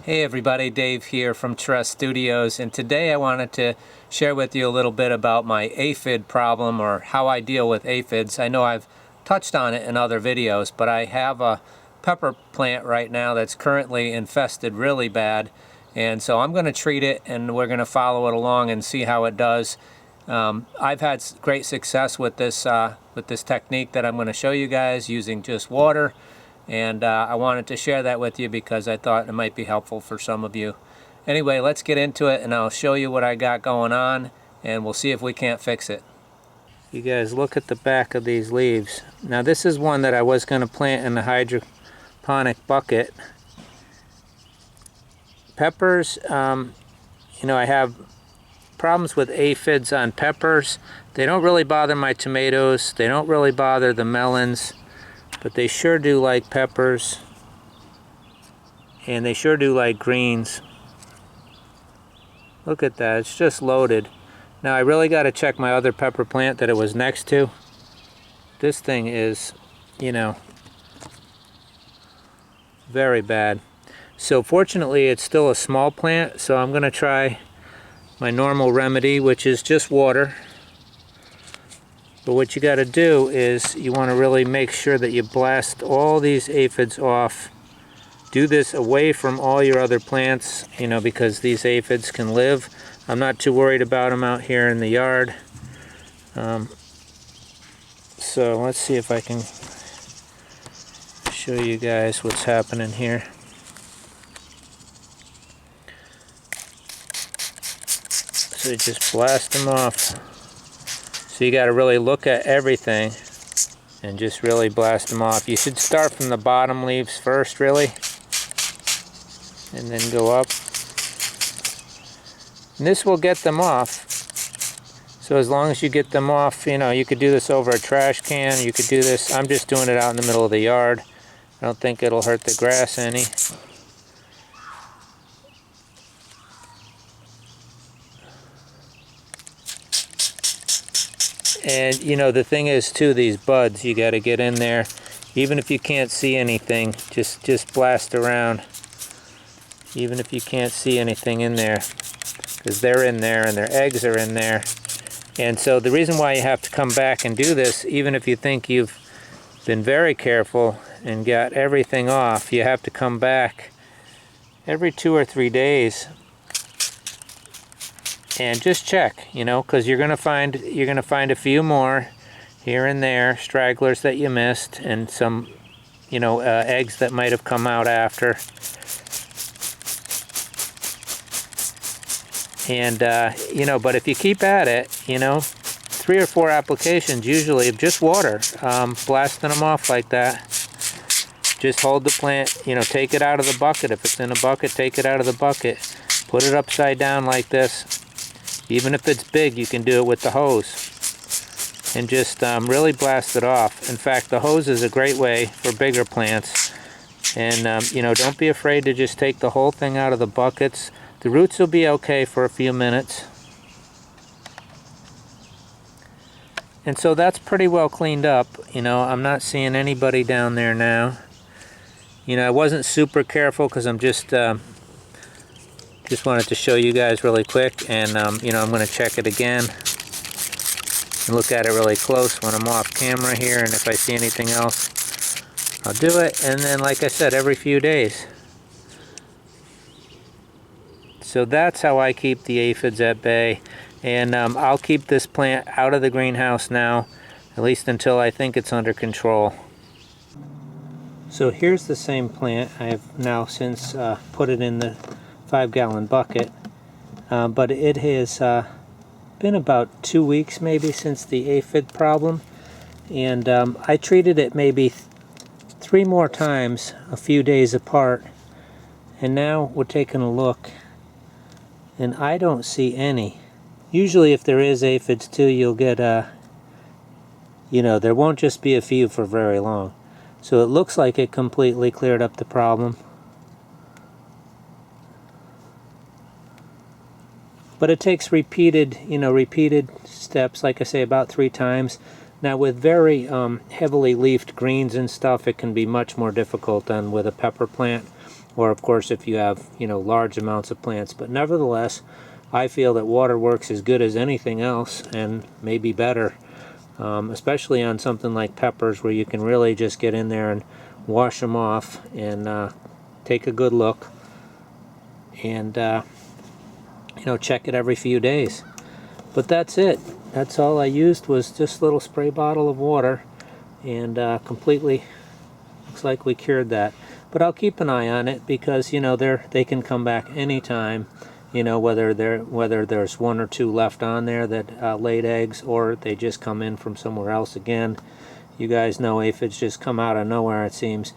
Hey everybody, Dave here from Trust Studios, and today I wanted to share with you a little bit about my aphid problem, or how I deal with aphids. I know I've touched on it in other videos, but I have a pepper plant right now that's currently infested really bad, and so I'm going to treat it and we're going to follow it along and see how it does. I've had great success with this technique that I'm going to show you guys using just water. And I wanted to share that with you because I thought it might be helpful for some of you. Anyway, let's get into it and I'll show you what I got going on and we'll see if we can't fix it. You guys look at the back of these leaves. Now this is one that I was going to plant in the hydroponic bucket. Peppers, I have problems with aphids on peppers. They don't really bother my tomatoes. They don't really bother the melons. But they sure do like peppers, and they sure do like greens. Look at that, it's just loaded. Now I really got to check my other pepper plant that it was next to. This thing is, very bad. So fortunately it's still a small plant, so I'm going to try my normal remedy, which is just water. But what you got to do is you want to really make sure that you blast all these aphids off. Do this away from all your other plants, because these aphids can live. I'm not too worried about them out here in the yard. So let's see if I can show you guys what's happening here. So you just blast them off. So you got to really look at everything and just really blast them off. You should start from the bottom leaves first, really, and then go up. And this will get them off. So as long as you get them off, you could do this over a trash can. You could do this. I'm just doing it out in the middle of the yard. I don't think it'll hurt the grass any. And the thing is too, these buds, you got to get in there. Even if you can't see anything, just blast around. Even if you can't see anything in there, because they're in there and their eggs are in there. And so the reason why you have to come back and do this, even if you think you've been very careful and got everything off, you have to come back every 2 or 3 days and just check, because you're gonna find a few more here and there, stragglers that you missed, and some, eggs that might have come out after. And but if you keep at it, 3 or 4 applications usually of just water, blasting them off like that. Just hold the plant, take it out of the bucket. If it's in a bucket, take it out of the bucket. Put it upside down like this. Even if it's big, you can do it with the hose. And just really blast it off. In fact, the hose is a great way for bigger plants. And, don't be afraid to just take the whole thing out of the buckets. The roots will be okay for a few minutes. And so that's pretty well cleaned up. I'm not seeing anybody down there now. I wasn't super careful because I'm just wanted to show you guys really quick, and I'm going to check it again and look at it really close when I'm off camera here, and if I see anything else, I'll do it. And then, like I said, every few days. So that's how I keep the aphids at bay, and I'll keep this plant out of the greenhouse now, at least until I think it's under control. So here's the same plant. I've now since put it in the 5-gallon bucket, but it has been about 2 weeks maybe since the aphid problem, and I treated it maybe 3 more times a few days apart, and now we're taking a look and I don't see any. Usually if there is aphids too, you'll get there won't just be a few for very long. So it looks like it completely cleared up the problem. But it takes repeated steps, like I say, about 3 times. Now with very heavily leafed greens and stuff, it can be much more difficult than with a pepper plant. or of course if you have, you know, large amounts of plants. But nevertheless, I feel that water works as good as anything else, and maybe better, especially on something like peppers, where you can really just get in there and wash them off and take a good look, and you know, check it every few days. But that's it. That's all I used, was just a little spray bottle of water, and completely looks like we cured that. But I'll keep an eye on it, because, you know, they can come back anytime. You know, whether there's one or two left on there that laid eggs, or they just come in from somewhere else again. You guys know aphids just come out of nowhere, it seems.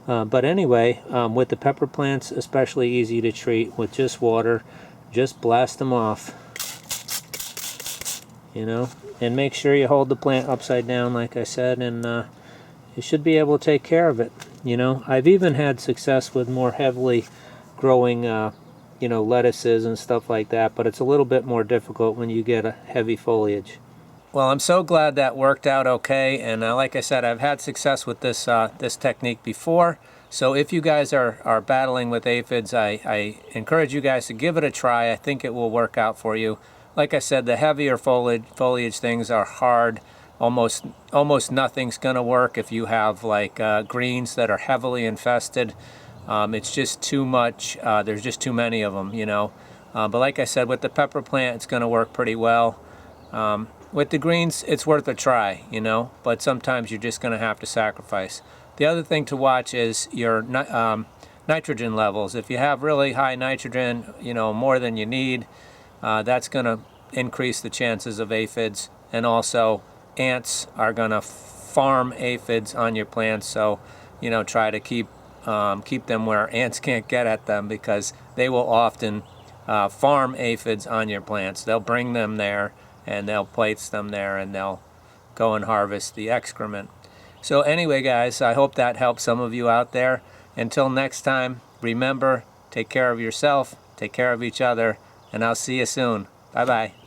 But anyway, with the pepper plants, especially easy to treat with just water. Just blast them off, you know, and make sure you hold the plant upside down, like I said, and you should be able to take care of it. You know, I've even had success with more heavily growing you know, lettuces and stuff like that, but it's a little bit more difficult when you get a heavy foliage. Well, I'm so glad that worked out okay, and like I said, I've had success with this this technique before. So if you guys are battling with aphids, I encourage you guys to give it a try. I think it will work out for you. Like I said, the heavier foliage things are hard. Almost nothing's gonna work if you have like greens that are heavily infested. It's just too much. There's just too many of them, you know. But like I said, with the pepper plant, it's going to work pretty well. With the greens, it's worth a try, you know. But sometimes you're just going to have to sacrifice. The other thing to watch is your nitrogen levels. If you have really high nitrogen, you know, more than you need, that's going to increase the chances of aphids. And also, ants are going to farm aphids on your plants. So, you know, try to keep them where ants can't get at them, because they will often farm aphids on your plants. They'll bring them there and they'll place them there, and they'll go and harvest the excrement. So anyway, guys, I hope that helps some of you out there. Until next time, remember, take care of yourself, take care of each other, and I'll see you soon. Bye-bye.